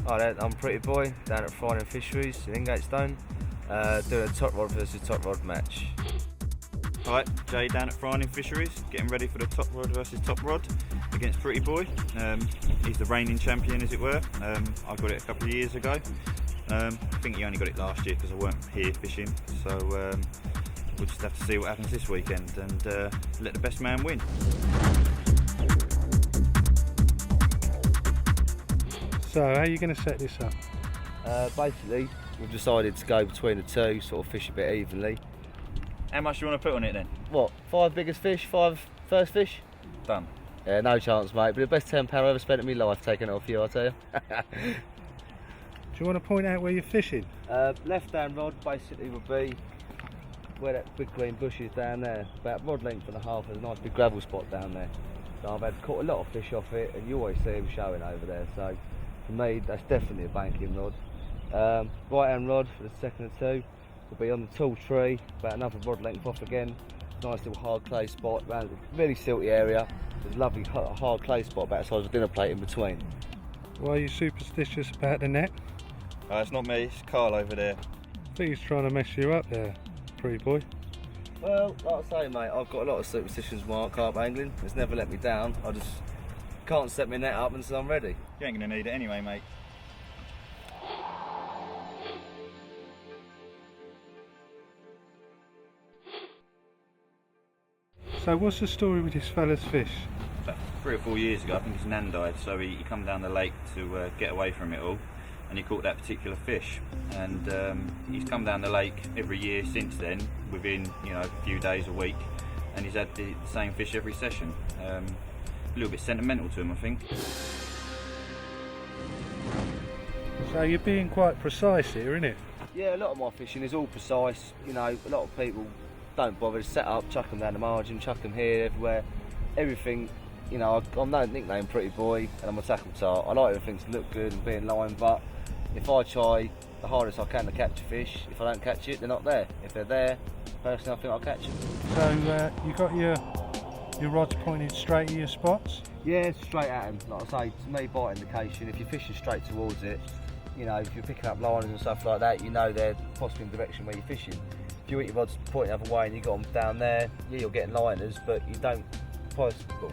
Hi there, I'm Pretty Boy down at Friday Fisheries in Ingatestone, doing a top rod versus top rod match. Hi, Jay down at Friday Fisheries, getting ready for the top rod versus top rod against Pretty Boy. He's the reigning champion, as it were. I got it a couple of years ago. I think he only got it last year because I weren't here fishing, so we'll just have to see what happens this weekend and let the best man win. So, how are you going to set this up? Basically, we've decided to go between the two, sort of fish a bit evenly. How much do you want to put on it then? What, 5 biggest fish, 5 first fish? Done. Yeah, no chance, mate, but the best £10 I've ever spent in my life taking it off you, I tell you. Do you want to point out where you're fishing? Left hand rod basically would be where that big green bush is down there, about rod length and a half. There's a nice big gravel spot down there. So I've had caught a lot of fish off it, and you always see them showing over there. So for me, that's definitely a banking rod. Right hand rod for the second of two will be on the tall tree, about another rod length off again. Nice little hard clay spot around a really silty area. There's a lovely hard clay spot about the size of a dinner plate in between. Why are you superstitious about the net? It's not me, it's Carl over there. I think he's trying to mess you up there, Pretty Boy. Well, like I say, mate, I've got a lot of superstitions with my carp angling. It's never let me down. I just can't set my net up until I'm ready. You ain't going to need it anyway, mate. So what's the story with this fella's fish? About 3 or 4 years ago, I think his nan died, so he come down the lake to get away from it all, and he caught that particular fish. And he's come down the lake every year since then, within a few days, a week, and he's had the same fish every session. A little bit sentimental to him, I think. So you're being quite precise here, innit? Yeah, a lot of my fishing is all precise. A lot of people don't bother to set up, chuck them down the margin, chuck them here, everywhere. Everything, I'm no nickname Pretty Boy, and I'm a tackle tart. I like everything to look good and be in line, but if I try the hardest I can to catch a fish, if I don't catch it, they're not there. If they're there, personally I think I'll catch them. So you got your rods pointed straight at your spots? Yeah, straight at them. Like I say, to me, bite indication, if you're fishing straight towards it, if you're picking up liners and stuff like that, they're possibly in the direction where you're fishing. If you want your rods pointing the other way and you got them down there, yeah, you're getting liners, but you don't, personally,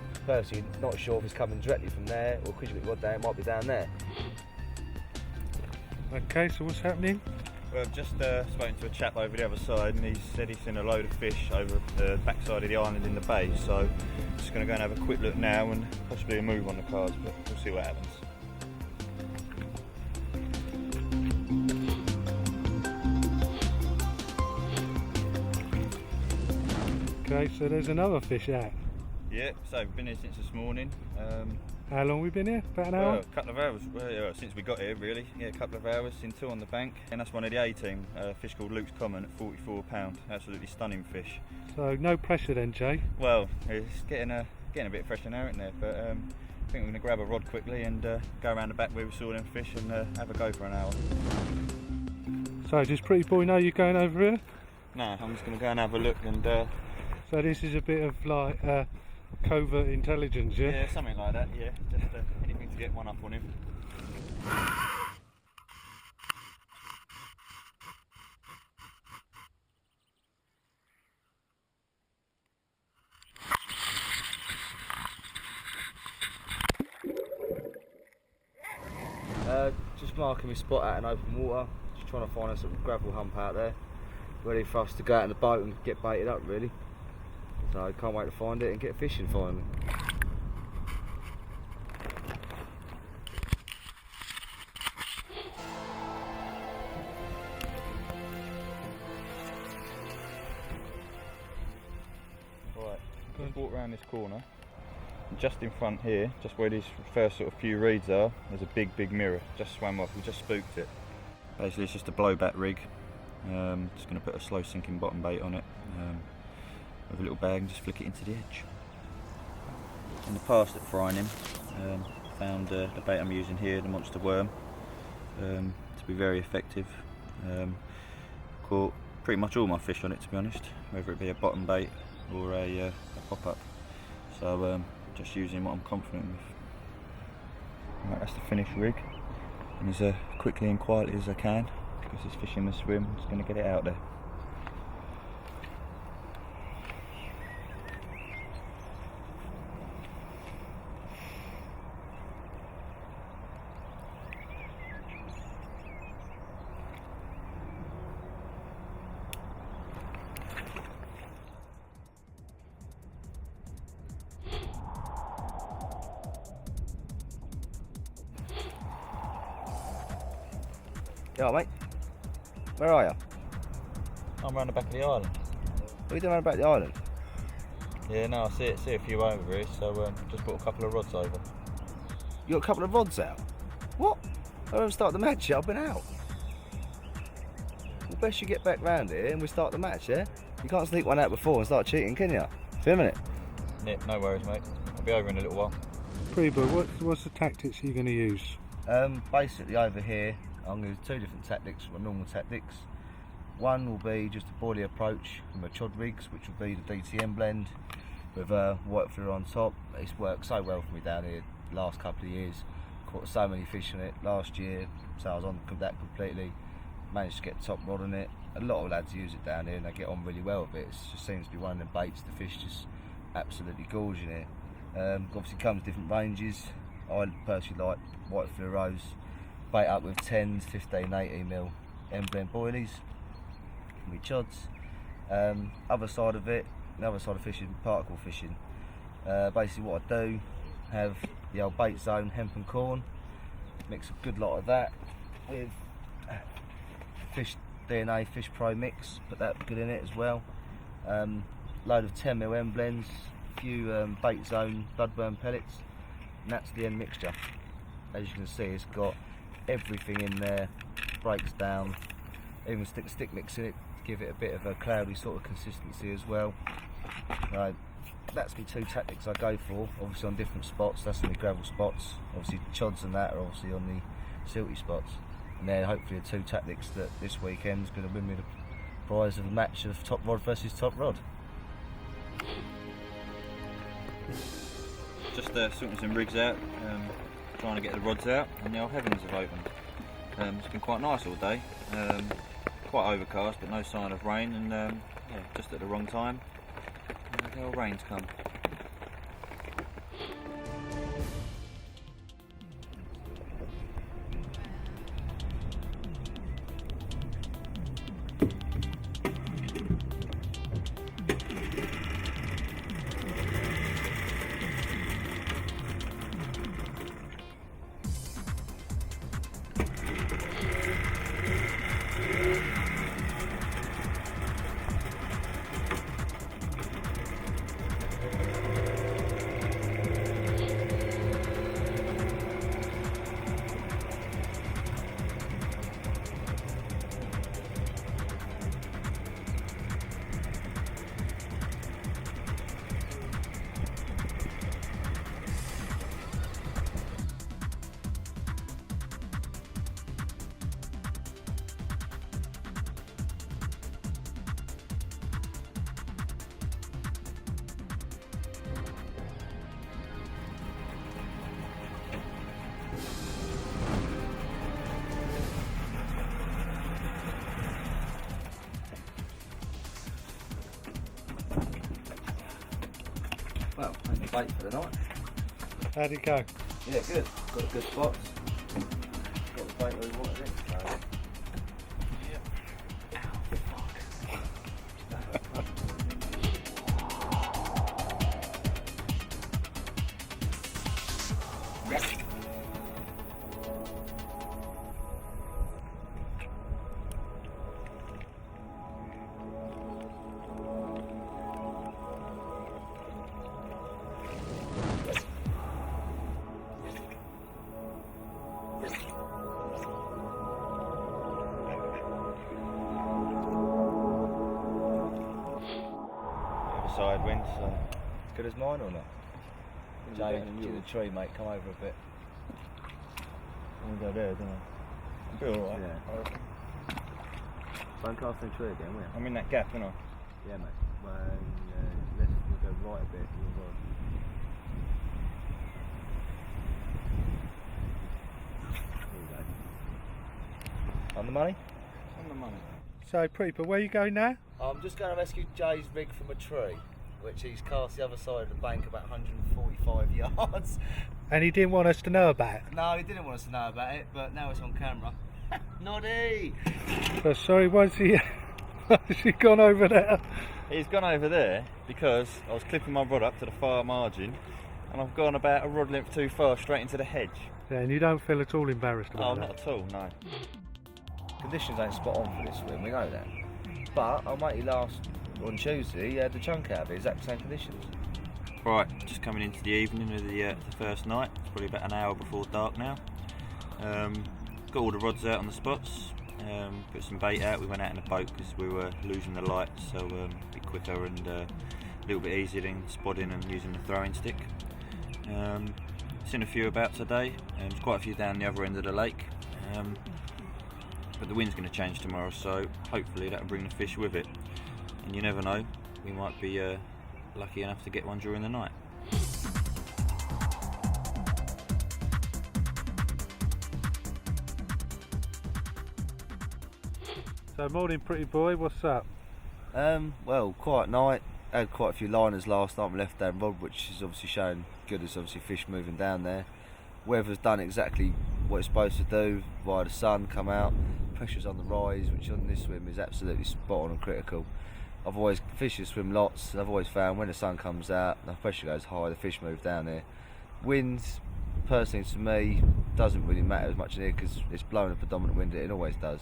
you're not sure if it's coming directly from there, or because you got your rod down, it might be down there. Okay, so what's happening? Well, I've just spoken to a chap over the other side, and he said he's seen a load of fish over the backside of the island in the bay, so just going to go and have a quick look now and possibly a move on the cards, but we'll see what happens. Okay, so there's another fish out. Yeah, so we've been here since this morning. How long we been here? About an hour? Well, a couple of hours, since we got here really. Yeah, a couple of hours, seen 2 on the bank. And that's one of the A-team, a fish called Luke's Common at £44. Absolutely stunning fish. So no pressure then, Jay? Well, it's getting a bit fresher now, isn't it? But I think we're going to grab a rod quickly and go around the back where we saw them fish and have a go for an hour. So does Pretty Boy know you're going over here? No, I'm just going to go and have a look and... So this is a bit of like covert intelligence, yeah? Yeah, something like that, yeah. Just anything to get one up on him. Just marking my spot out in open water, just trying to find a sort of gravel hump out there, ready for us to go out in the boat and get baited up really. So I can't wait to find it and get fishing finally. Right, just walk around this corner. Just in front here, just where these first sort of few reeds are, there's a big mirror. Just swam off, we just spooked it. Basically it's just a blowback rig. Just going to put a slow sinking bottom bait on it with a little bag and just flick it into the edge. In the past at frying him, found the bait I'm using here, the monster worm, to be very effective. Caught pretty much all my fish on it, to be honest, whether it be a bottom bait or a pop-up. So just using what I'm confident with. Right, that's the finished rig. and as quickly and quietly as I can, because it's fishing the swim. I'm just going to get it out there. You alright, mate? Where are you? I'm round the back of the island. What are you doing about the island? Yeah, no, I see a few over here, so just brought a couple of rods over. You got a couple of rods out? What? I haven't started the match yet, I've been out. Well, best you get back round here and we start the match, yeah? You can't sneak one out before and start cheating, can you? See a minute. Yeah, no worries, mate. I'll be over in a little while. Preba, what's the tactics you're going to use? Basically over here, I'm going to use two different tactics, my normal tactics. One will be just a boilie approach from my chod rigs, which will be the DTM blend with white fluoro on top. It's worked so well for me down here the last couple of years. Caught so many fish on it last year, so I was on that completely. Managed to get the top rod on it. A lot of lads use it down here and they get on really well with it. It just seems to be one of the baits, the fish just absolutely gorging it. Obviously comes different ranges. I personally like white fluoros, bait up with 10s, 15, 18mm M-blend boilies, with chods. Other side of it, the other side of fishing, particle fishing. Basically what I do, have the old bait zone, hemp and corn, mix a good lot of that with fish DNA, Fish Pro mix, put that good in it as well. Load of 10mm M blends, a few bait zone bloodworm pellets, and that's the end mixture. As you can see, it's got everything in there, breaks down, even stick mix in it to give it a bit of a cloudy sort of consistency as well. That's the two tactics I go for, obviously on different spots. That's on the gravel spots, obviously chods and that are obviously on the silty spots. And then hopefully the two tactics that this weekend is going to win me the prize of a match of top rod versus top rod. Just sorting some rigs out, trying to get the rods out, and the old heavens have opened. It's been quite nice all day, quite overcast but no sign of rain, and yeah, just at the wrong time, the old rain's come. Well, that's the bait for the night. How'd it go? Yeah, good. Got a good spot. Got the bait where we wanted it. So. Side wind, so As good as mine or not? Jay, to the tree, mate. Come over a bit. I'm gonna go there, don't I? I'll be alright. Yeah. Don't cast in the tree again, will you? I'm in that gap, aren't I? Yeah, mate. Well, we'll go right a bit. There you go. On the money? On the money. So, Preeper, where are you going now? I'm just going to rescue Jay's rig from a tree, which he's cast the other side of the bank about 145 yards. And he didn't want us to know about it. No, he didn't want us to know about it, but now it's on camera. Noddy! So, sorry, why's he gone over there? He's gone over there because I was clipping my rod up to the far margin and I've gone about a rod length too far straight into the hedge. Yeah, and you don't feel at all embarrassed Oh, about not that? at all, no. Conditions ain't spot on for this swim, we know that. But our matey last on Tuesday, he had the chunk out of it, exact same conditions. Right, just coming into the evening of the first night. It's probably about an hour before dark now. Got all the rods out on the spots. Put some bait out. We went out in a boat because we were losing the light, so a bit quicker and a little bit easier than spotting and using the throwing stick. Seen a few about today. There's quite a few down the other end of the lake. But the wind's going to change tomorrow, so hopefully that'll bring the fish with it. And you never know, we might be lucky enough to get one during the night. So, morning, pretty boy, what's up? Well, quiet night. Had quite a few liners last night on left hand rod, which is obviously showing good as obviously fish moving down there. Weather's done exactly what it's supposed to do via the sun, come out. Pressure's on the rise, which on this swim is absolutely spot on and critical. I've always fished this swim lots, and I've always found when the sun comes out, the pressure goes high, the fish move down there. Winds, personally to me, doesn't really matter as much in here because it's blowing a predominant wind, it always does.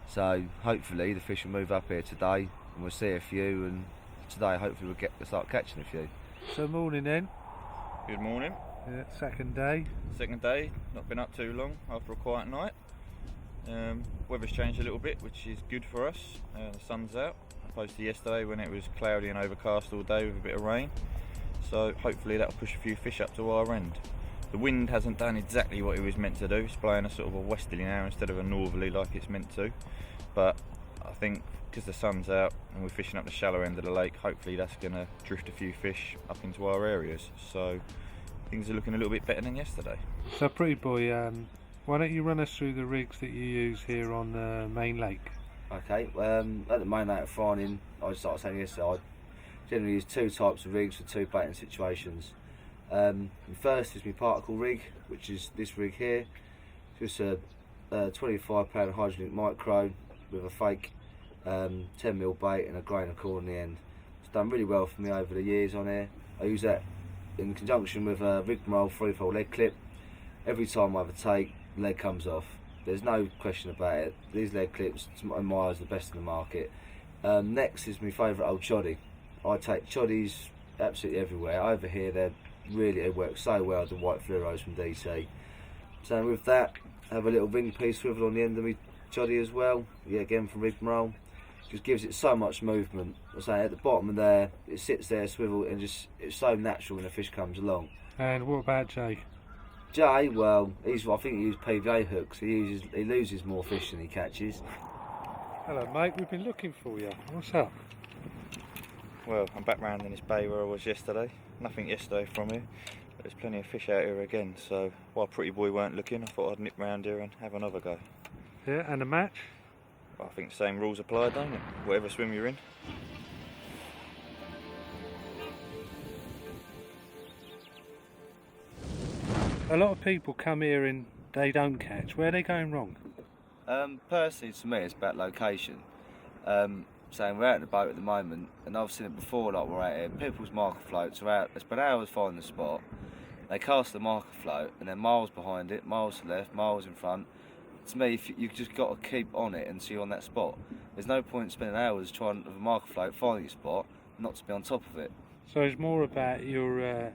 So hopefully the fish will move up here today, and we'll see a few, and today hopefully we'll start catching a few. So, morning then. Good morning. Yeah, second day. Second day, not been up too long after a quiet night. Weather's changed a little bit, which is good for us. The sun's out, opposed to yesterday when it was cloudy and overcast all day with a bit of rain. So hopefully that'll push a few fish up to our end. The wind hasn't done exactly what it was meant to do. It's blowing a sort of a westerly now instead of a northerly like it's meant to. But I think because the sun's out and we're fishing up the shallow end of the lake, hopefully that's going to drift a few fish up into our areas. So things are looking a little bit better than yesterday. So, pretty boy, why don't you run us through the rigs that you use here on the main lake? Okay, at the main lake of Farning, I started saying yesterday, I generally use two types of rigs for two baiting situations. The first is my particle rig, which is this rig here. Just a 25-pound hydrogen micro with a fake 10mm bait and a grain of cord on the end. It's done really well for me over the years on here. I use that in conjunction with a rigmarole 3-fold leg clip. Every time I have a take, the leg comes off. There's no question about it. These leg clips, to my eyes, are the best in the market. Next is my favourite old choddy. I take choddies absolutely everywhere. Over here, they work so well, the white fluoros from DC. So with that, I have a little ring piece swivel on the end of my choddy as well. Yeah, again from rigmarole. Just gives it so much movement. I say at the bottom of there, it sits there, swivel, and just it's so natural when a fish comes along. And what about Jay? Jay, well, I think he uses PVA hooks. He loses more fish than he catches. Hello, mate. We've been looking for you. What's up? Well, I'm back round in this bay where I was yesterday. Nothing yesterday from here, but there's plenty of fish out here again. So while Pretty Boy weren't looking, I thought I'd nip round here and have another go. Yeah, and a match? I think the same rules apply, don't it? Whatever swim you're in. A lot of people come here and they don't catch. Where are they going wrong? Personally, to me, it's about location. Saying we're out in the boat at the moment, and I've seen it before. Like we're out here, people's marker floats are out. They spend hours finding the spot. They cast the marker float, and then miles behind it, miles to the left, miles in front. To me, if you've just got to keep on it until you're on that spot. There's no point spending hours trying with a marker float, finding your spot, not to be on top of it. So it's more about your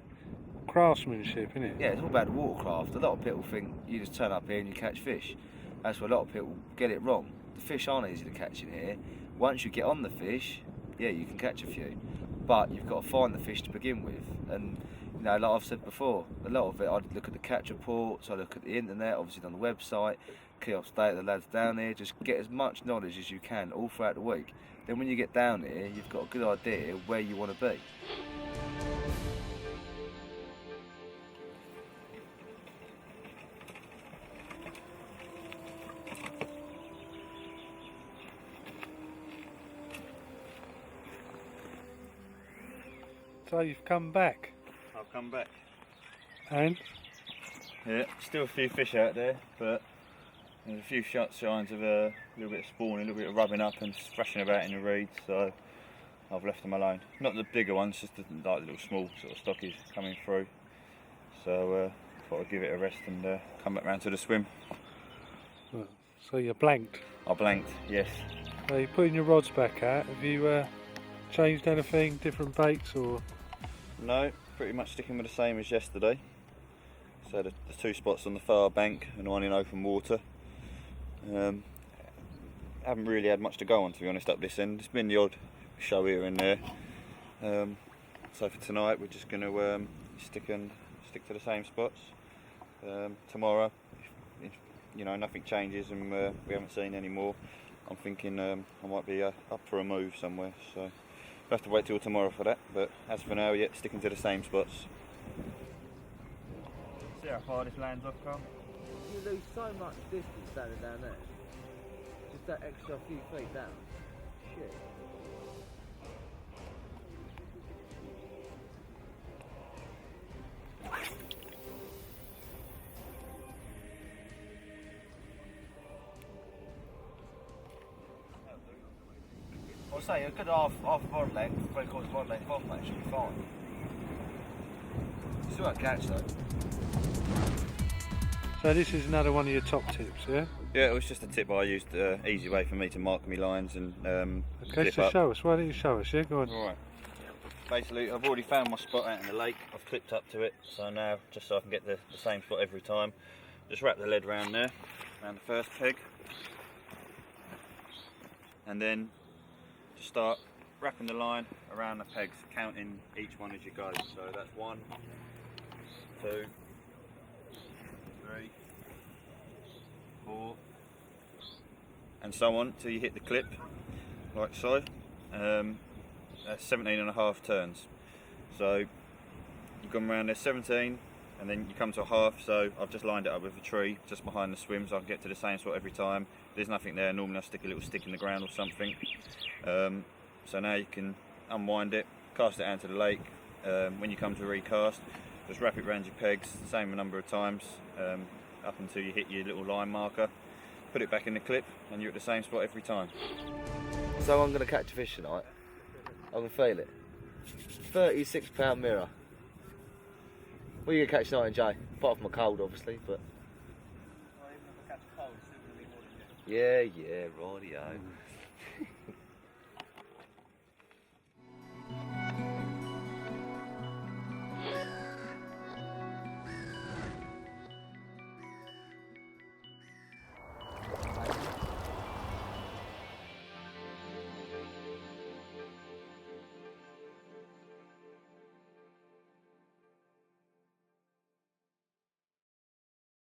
craftsmanship, isn't it? Yeah, it's all about the watercraft. A lot of people think you just turn up here and you catch fish. That's where a lot of people get it wrong. The fish aren't easy to catch in here. Once you get on the fish, yeah, you can catch a few. But you've got to find the fish to begin with. And you know, like I've said before, a lot of it, I'd look at the catch reports, I look at the internet, obviously on the website, keep up to date with the lads down here, just get as much knowledge as you can all throughout the week. Then when you get down here, you've got a good idea where you want to be. So you've come back, I've come back. and Yeah, still a few fish out there, but there's a few signs of a little bit of spawning, a little bit of rubbing up and thrashing about in the reeds, so I've left them alone. Not the bigger ones, just the like, little small sort of stockies coming through. So thought I'd give it a rest and come back round to the swim. well, so you're blanked. I blanked, yes. So you're putting your rods back out. Have you changed anything, different baits or? No, pretty much sticking with the same as yesterday. So the two spots on the far bank and one in open water. Haven't really had much to go on, to be honest, up this end. It's been the odd show here and there. So for tonight we're just going to stick to the same spots. Tomorrow, if nothing changes and we haven't seen any more, I'm thinking I might be up for a move somewhere. So we'll have to wait till tomorrow for that. But as for now, yeah, sticking to the same spots. See how far this lands off, Carl? You lose so much distance standing down there. Just that extra few feet down. Shit. I'll say a good half rod length, 3/4 rod length off, mate, should be fine. Still won't catch though. So this is another one of your top tips, yeah? Yeah, it was just a tip I used, easy way for me to mark my lines and Okay, zip so up. show us. Why don't you show us? Yeah, go on. Alright. Basically, I've already found my spot out in the lake. I've clipped up to it, so now, just so I can get the same spot every time, just wrap the lead round there, around the first peg, and then just start wrapping the line around the pegs, counting each one as you go. So that's 1, 2, 3, 4, and so on till you hit the clip, like so. That's 17.5 turns. So you've gone around there 17, and then you come to a half. So I've just lined it up with a tree just behind the swim, so I can get to the same spot every time. There's nothing there. Normally I stick a little stick in the ground or something. So now you can unwind it, cast it out to the lake. When you come to recast, just wrap it around your pegs, the same number of times, up until you hit your little line marker. Put it back in the clip, and you're at the same spot every time. So I'm going to catch a fish tonight. I can feel it. 36-pound mirror. What are you going to catch tonight, Jay? Apart from a cold, obviously, but... Yeah, rightio.